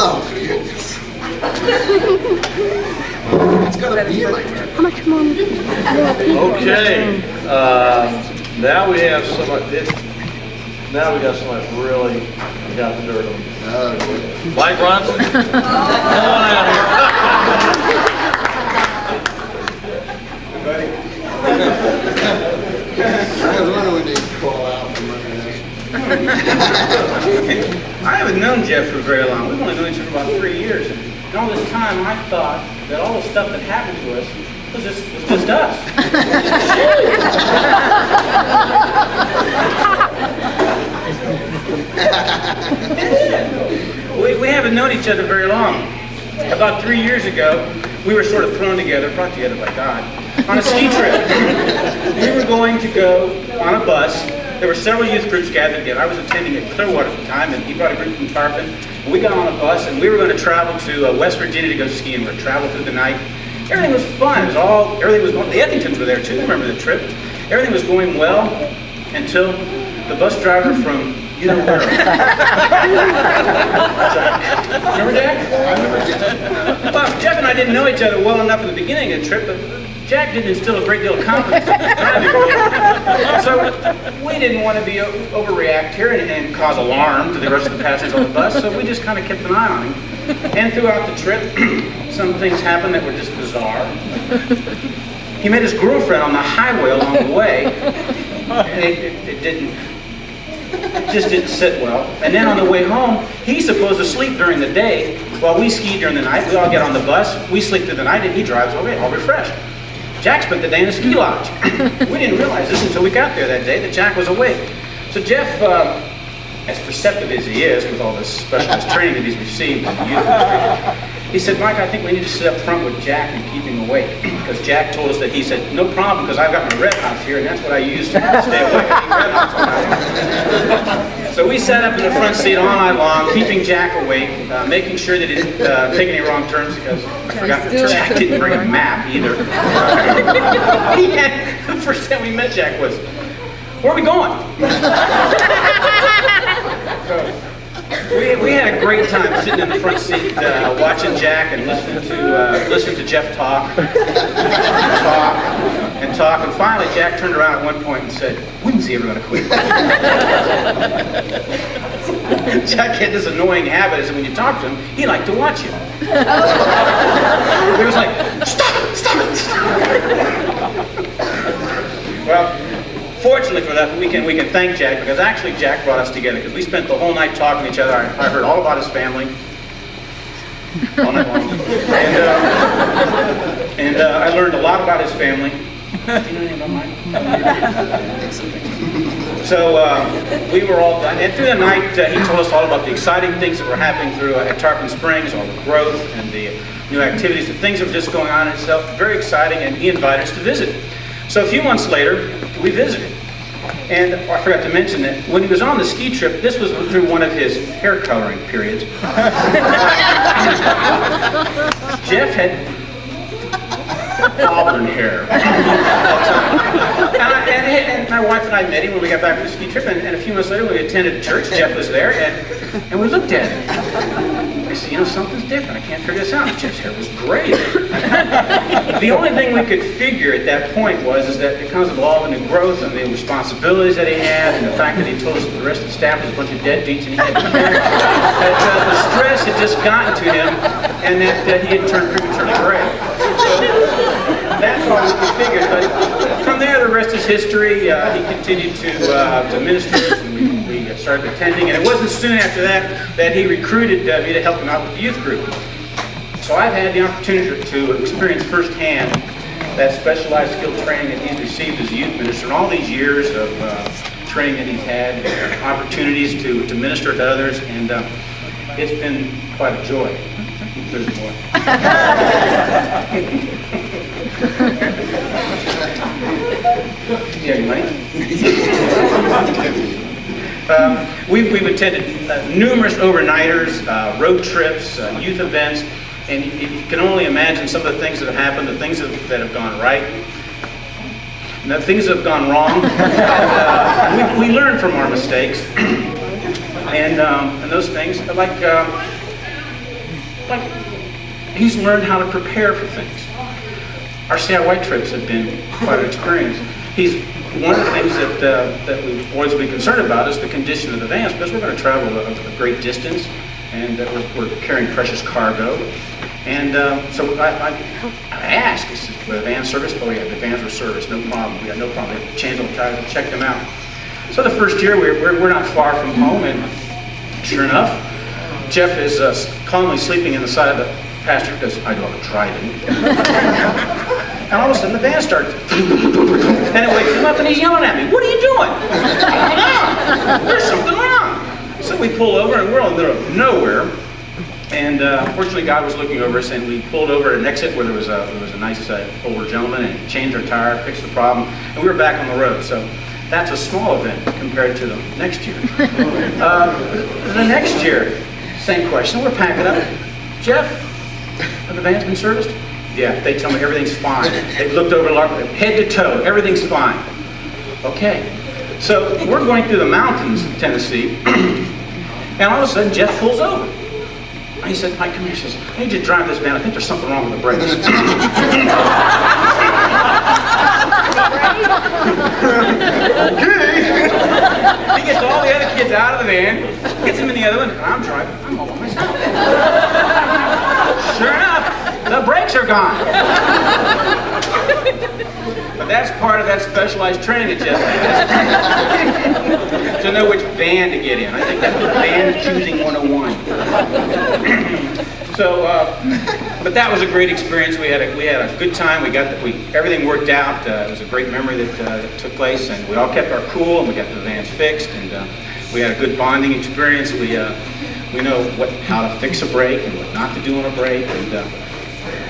Oh, goodness. It's gonna be like that. How much more people? Okay, now we have somebody, now we got somebody really got the dirt on. Oh, Mike Ronson? Come on out here. I was wondering when they'd call out from under I haven't known Jeff for very long. We've only known each other about 3 years. And all this time, I thought that all the stuff that happened to us was just us. we haven't known each other very long. About 3 years ago, we were sort of thrown together, brought together by God, on a ski trip. We were going to go on a bus. There were several youth groups gathered together. I was attending at Clearwater at the time, and he brought a group from Tarpon. We got on a bus, and we were going to travel to West Virginia to go skiing. We were travel through the night. Everything was fun. Everything was going. The Ethingtons were there too. Remember the trip? Everything was going well until the bus driver from you know where. Remember Jack? I remember Jack. Well, Jeff and I didn't know each other well enough at the beginning of the trip, but Jack didn't instill a great deal of confidence in his driving. So we didn't want to be overreact here and cause alarm to the rest of the passengers on the bus, so we just kind of kept an eye on him. And throughout the trip, some things happened that were just bizarre. He met his girlfriend on the highway along the way, and it just didn't sit well. And then on the way home, he's supposed to sleep during the day while we ski during the night. We all get on the bus, we sleep through the night, and he drives away, all refreshed. Jack spent the day in a ski lodge. We didn't realize this until we got there that day, that Jack was awake. So Jeff, as perceptive as he is with all this specialized training that he's received in the youth industry, he said, Mike, I think we need to sit up front with Jack and keep him awake. Because Jack told us that he said, no problem, because I've got my red hots here, and that's what I use to stay awake. I eat red hots all night. So we sat up in the front seat all night long, keeping Jack awake, making sure that he didn't take any wrong turns, because I forgot that Jack didn't bring a map either. The first time we met Jack was, where are we going? We had a great time sitting in the front seat, watching Jack and listening to Jeff talk, and finally Jack turned around at one point and said, "When's he ever going to quit?" Jack had this annoying habit, is that when you talk to him, he liked to watch you. He was like, "Stop it! Stop it! Stop it!" Well. Fortunately for that, we can thank Jack, because actually Jack brought us together, because we spent the whole night talking to each other. I heard all about his family, all night long, and I learned a lot about his family. Do you know anything about mine? So we were all done, and through the night he told us all about the exciting things that were happening through at Tarpon Springs, all the growth and the new activities, the things that were just going on in itself. Very exciting, and he invited us to visit. So a few months later, we visited. And I forgot to mention that when he was on the ski trip, this was through one of his hair coloring periods. Jeff had auburn hair. And my wife and I met him when we got back from the ski trip, and a few months later we attended church. Jeff was there, and we looked at him. I said, you know, something's different. I can't figure this out. Jeff's hair was great. The only thing we could figure at that point is that because of all the new growth and the responsibilities that he had, and the fact that he told us that the rest of the staff was a bunch of deadbeats and he had to carry, that the stress had just gotten to him, and that he had turned prematurely gray. So that's all we could figure. But from there, the rest is history. He continued to minister, and we started attending. And it wasn't soon after that he recruited me to help him out with the youth group. So I've had the opportunity to experience firsthand that specialized skill training that he's received as a youth minister, and all these years of training that he's had, opportunities to minister to others, and it's been quite a joy. There's more. You have any money? We've attended numerous overnighters, road trips, youth events, and you can only imagine some of the things that have happened, the things that have gone right, and the things that have gone wrong. And, we learn from our mistakes, and those things, like like, he's learned how to prepare for things. Our CIY trips have been quite an experience. One of the things that we've always been concerned about is the condition of the vans, because we're going to travel a great distance, and we're carrying precious cargo. And so I asked, were the vans serviced? Oh yeah, the vans were serviced, no problem. We had no problem. We changed all the tires and checked them out. So the first year, we're not far from home, and sure enough, Jeff is calmly sleeping in the side of the passenger, because I love a driving. And all of a sudden the van starts, and it wakes him up and he's yelling at me, "What are you doing?" I don't know. There's something wrong. So we pull over and we're in the middle of nowhere. And fortunately God was looking over us, and we pulled over at an exit where there was a nice older gentleman, and he changed our tire, fixed the problem, and we were back on the road. So that's a small event compared to the next year. The next year, same question, we're packing up. "Jeff, have the van's been serviced?" "Yeah." They tell me everything's fine. They looked over head to toe, everything's fine. Okay. So we're going through the mountains of Tennessee, and all of a sudden Jeff pulls over. He said, "Mike, come here." He says, "I need you to drive this van. I think there's something wrong with the brakes." Okay. He gets all the other kids out of the van, gets them in the other one, and I'm driving. I'm all by myself. Sure enough, the brakes are gone. But that's part of that specialized training that Jeff has. To know which van to get in. I think that's van choosing 101. So, but that was a great experience. We had a good time. Everything worked out. It was a great memory that took place, and we all kept our cool, and we got the vans fixed, and we had a good bonding experience. We know how to fix a brake and what not to do on a brake, and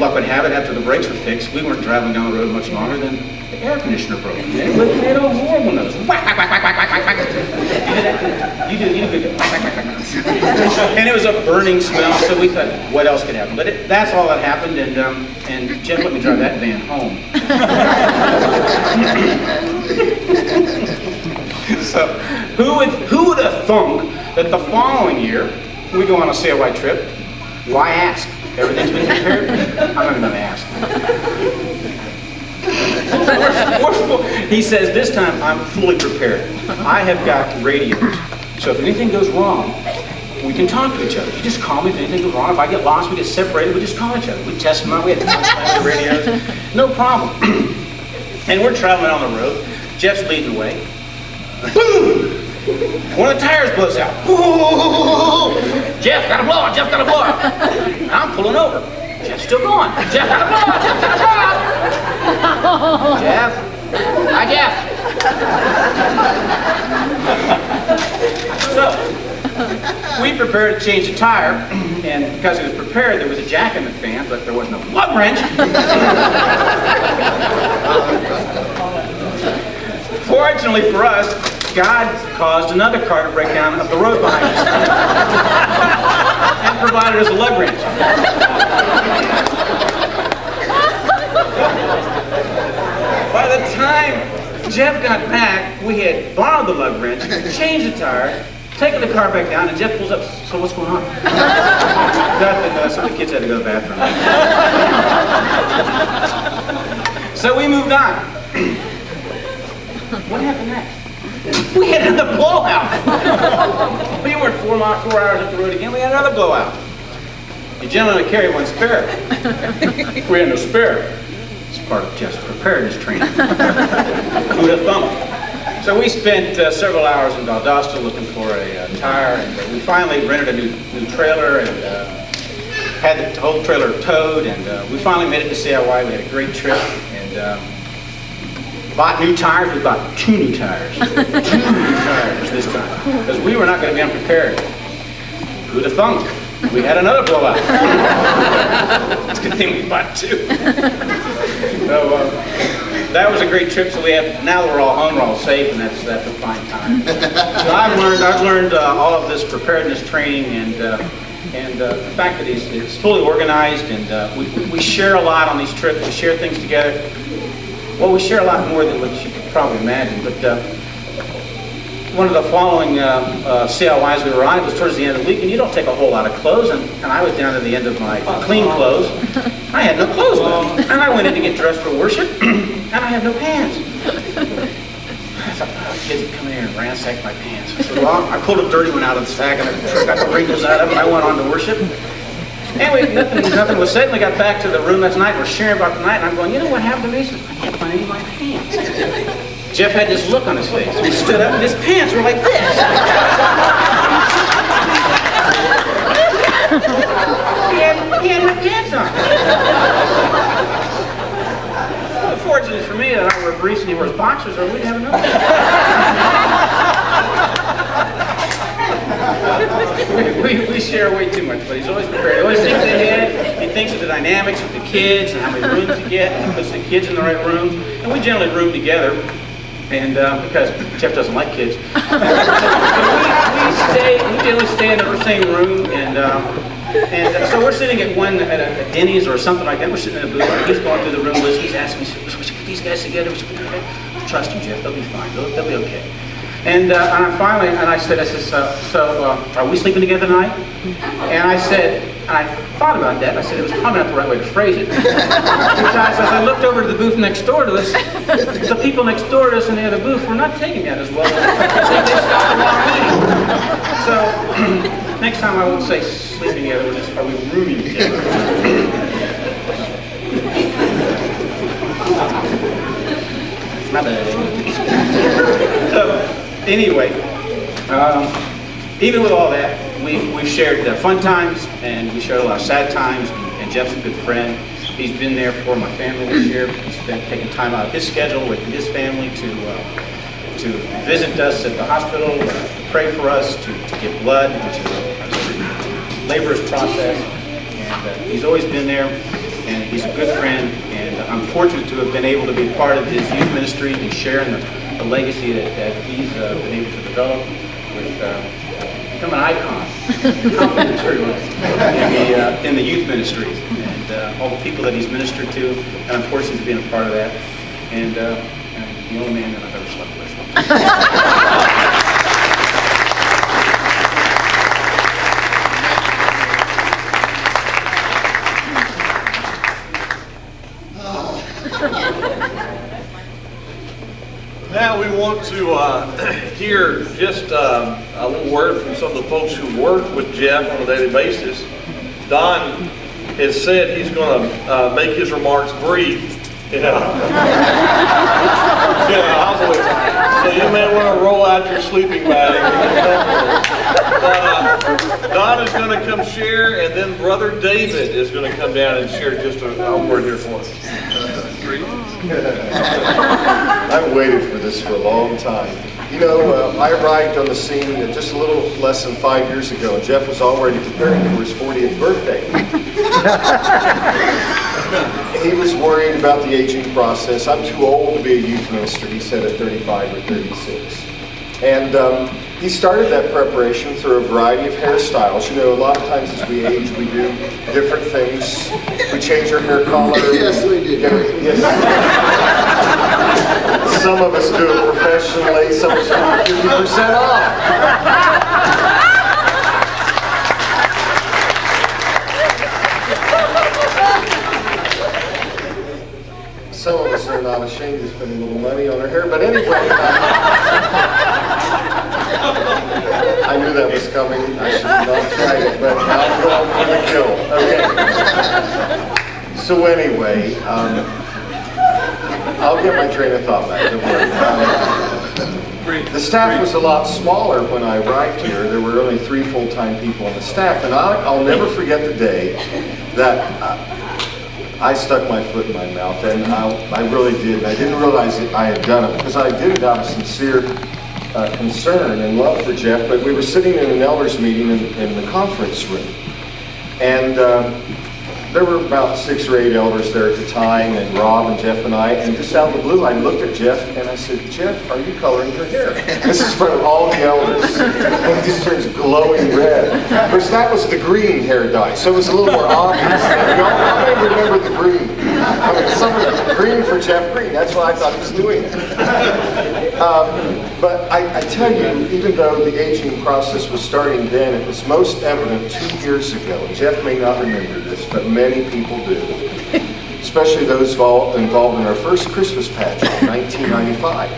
luck would have it, after the brakes were fixed, we weren't traveling down the road much longer than the air conditioner broke. And they had all horrible noise. Whack, whack, whack, whack, whack, whack, whack. You do good. Whack, whack, whack, whack. And it was a burning smell, so we thought, what else could happen? But that's all that happened, and Jeff let me drive that van home. So who would have thunk that the following year we go on a CIY trip? Why ask? Everything's been prepared. I'm not even going to ask. He says, "This time I'm fully prepared. I have got radios. So if anything goes wrong, we can talk to each other. You just call me if anything goes wrong. If I get lost, we get separated, we just call each other. We test them out. We had the radios. No problem." And we're traveling on the road. Jeff's leading the way. Boom! One of the tires blows out. Ooh! "Jeff, got a blowout. Jeff, got a blowout." I'm pulling over. Jeff's still going. "Jeff, got a blowout. Jeff, got a blowout." "Jeff. Hi, Jeff." So, we prepared to change the tire, and because it was prepared, there was a jack in the fan, but there was no lug wrench. Fortunately for us, God caused another car to break down up the road behind us and provided us a lug wrench. By the time Jeff got back, we had borrowed the lug wrench, changed the tire, taken the car back down, and Jeff pulls up. "So what's going on?" Nothing. So the kids had to go to the bathroom. So we moved on. What happened next? We had another blowout. We weren't 4 hours up the road again. We had another blowout. The gentleman would carry one spare. We had no spare. It's part of Jeff's preparedness training. Who'd have thunk? So we spent several hours in Valdosta looking for a tire, and we finally rented a new trailer and had the whole trailer towed, and we finally made it to CIY. We had a great trip, and bought new tires. We bought 2 new tires. 2 new tires this time, because we were not going to be unprepared. Who'd have thunk? We had another blowout. It's a good thing we bought 2. So that was a great trip. So now that we're all home, we're all safe, and that's a fine time. So I've learned all of this preparedness training, and the fact that it's fully organized, and we share a lot on these trips. We share things together. Well, we share a lot more than what you could probably imagine, but one of the following CLYs we were on. It was towards the end of the week, and you don't take a whole lot of clothes, and I was down to the end of my clean clothes. I had no clothes left, and I went in to get dressed for worship, and I had no pants. I thought, oh, kids would come in here and ransack my pants. So I pulled a dirty one out of the sack, and I got the wrinkles out of it, and I went on to worship. Anyway, nothing was said, and we got back to the room that night, we're sharing about the night, and I'm going, you know what happened to me? He says, I can't find any of my pants. Jeff had this look on his face. He stood up, and his pants were like this. He had no pants on. Well, fortunately for me, that I wear briefs and he wears boxers, or we'd have enough. We share way too much, but he's always prepared. He always thinks ahead. He thinks of the dynamics with the kids and how many rooms to get, and he puts the kids in the right rooms. And we generally room together, and because Jeff doesn't like kids. We generally stay in the same room, and so we're sitting at a Denny's or something like that. We're sitting in a booth, and he's going through the room list. He's asking me, we should put these guys together. We should put them together. Trust him, Jeff. They'll be fine. They'll be okay. And I said, are we sleeping together tonight? And I thought about that. I said, it was probably not the right way to phrase it. Because as I looked over to the booth next door to us, the people next door to us in the other booth were not taking that as well. They stopped the wrong meeting. So next time I won't say sleeping together, are we rooming together? My bad. So, anyway, even with all that, we've shared fun times, and we shared a lot of sad times, and Jeff's a good friend. He's been there for my family this year. He's been taking time out of his schedule with his family to visit us at the hospital, to pray for us, to give blood, which is a laborious process. And he's always been there, and he's a good friend, and I'm fortunate to have been able to be part of his youth ministry and sharing the legacy that he's been able to develop with become an icon in the youth ministries, and all the people that he's ministered to, and I'm fortunate to be a part of that, and the only man that I've ever slept with. Now we want to hear just a little word from some of the folks who work with Jeff on a daily basis. Don has said he's going to make his remarks brief. So you may want to roll out your sleeping bag. Don is going to come share, and then Brother David is going to come down and share just a word here for us. I've waited for this for a long time. You know, I arrived on the scene just a little less than 5 years ago, and Jeff was already preparing for his 40th birthday. He was worried about the aging process. I'm too old to be a youth minister, he said, at 35 or 36. And he started that preparation through a variety of hairstyles. You know, a lot of times as we age, we do different things. We change our hair color. Yes, we do. Yes. Some of us do it professionally. Some of us do it 50% off. Some of us are not ashamed to spend a little money on our hair, but anyway. I knew that was coming. I should have not tried it, but I'm going for the kill. Okay. So anyway, I'll get my train of thought back. Don't worry. The staff was a lot smaller when I arrived here. There were only 3 full-time people on the staff, and I'll never forget the day that I stuck my foot in my mouth, and I really did. And I didn't realize that I had done it, because I did it out of sincere concern and love for Jeff. But we were sitting in an elders meeting in the conference room, and there were about 6 or 8 elders there at the time, and Rob and Jeff and I, and just out of the blue, I looked at Jeff and I said, Jeff, are you coloring your hair? This is in front of all the elders. And it just turns glowing red. Of course, that was the green hair dye, so it was a little more obvious. Y'all may remember the green. I mean, some of the green for Jeff Green, that's what I thought he was doing. But I tell you, even though the aging process was starting then, it was most evident 2 years ago. Jeff may not remember this, but many people do, especially those involved in our first Christmas pageant in 1995.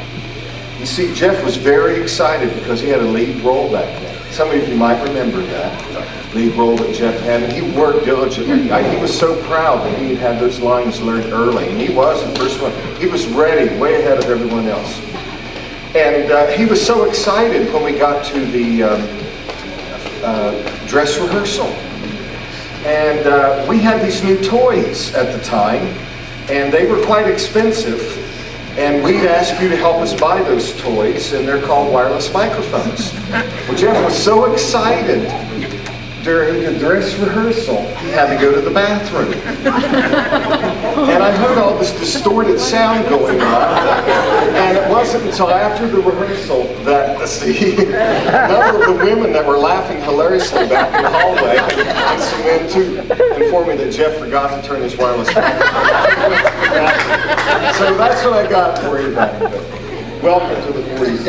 You see, Jeff was very excited because he had a lead role back then. Some of you might remember that lead role that Jeff had, and he worked diligently. He was so proud that he had those lines learned early, and he was the first one. He was ready, way ahead of everyone else. And he was so excited when we got to the dress rehearsal. And we had these new toys at the time, and they were quite expensive. And we'd ask you to help us buy those toys, and they're called wireless microphones. Well, Jeff was so excited during the dress rehearsal, he had to go to the bathroom. And I heard all this distorted sound going on, and it wasn't until after the rehearsal that a number of the women that were laughing hilariously back in the hallway, and some men too, informed me that Jeff forgot to turn his wireless microphone on. So that's what I got for you, buddy. Welcome to the 40s.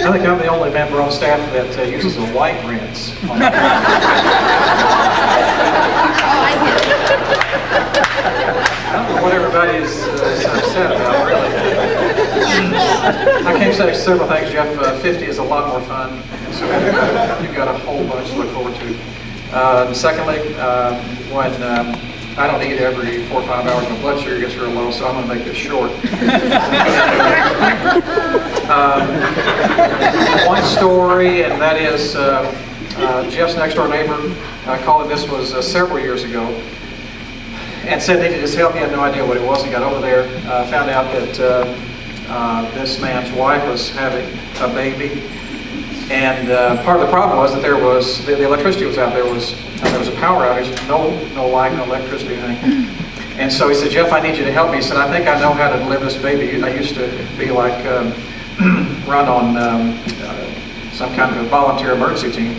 I think I'm the only member on staff that uses a white rinse. I don't know what everybody's upset about, really. I can say several things, Jeff. 50 is a lot more fun, so you've got a whole bunch to look forward to. Secondly, when I don't eat every 4 or 5 hours, my blood sugar gets real low, so I'm going to make this short. One story, and that is Jeff's next door neighbor called, this was several years ago, and said they needed his help. He had no idea what it was. He got over there, found out that this man's wife was having a baby, and part of the problem was that there was the electricity was out. There was a power outage, no light, no electricity, anything. And so he said, Jeff, I need you to help me. He said, I think I know how to deliver this baby. I used to be like run on some kind of a volunteer emergency team.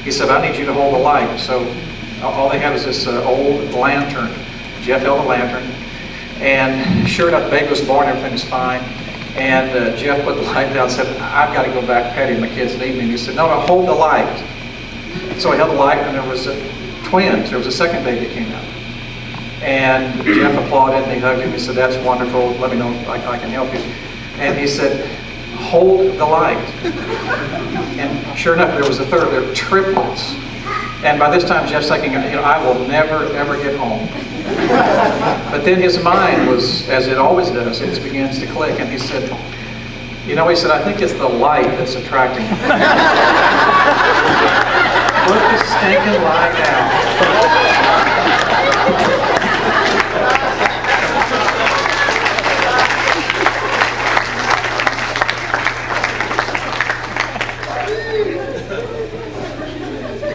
He said, I need you to hold the light. So all they had was this old lantern. Jeff held the lantern, and sure enough, the baby was born, everything was fine. And Jeff put the light down and said, I've got to go back petting my kids in the evening. He said, no, hold the light. So he held the light, and there was twins. There was a second baby that came out. And Jeff applauded, and he hugged him. He said, that's wonderful. Let me know if I can help you. And he said, hold the light. And sure enough, there was a third. There were triplets. And by this time, Jeff's thinking, I will never, ever get home. But then his mind was, as it always does, it just begins to click. And he said, he said, I think it's the light that's attracting me.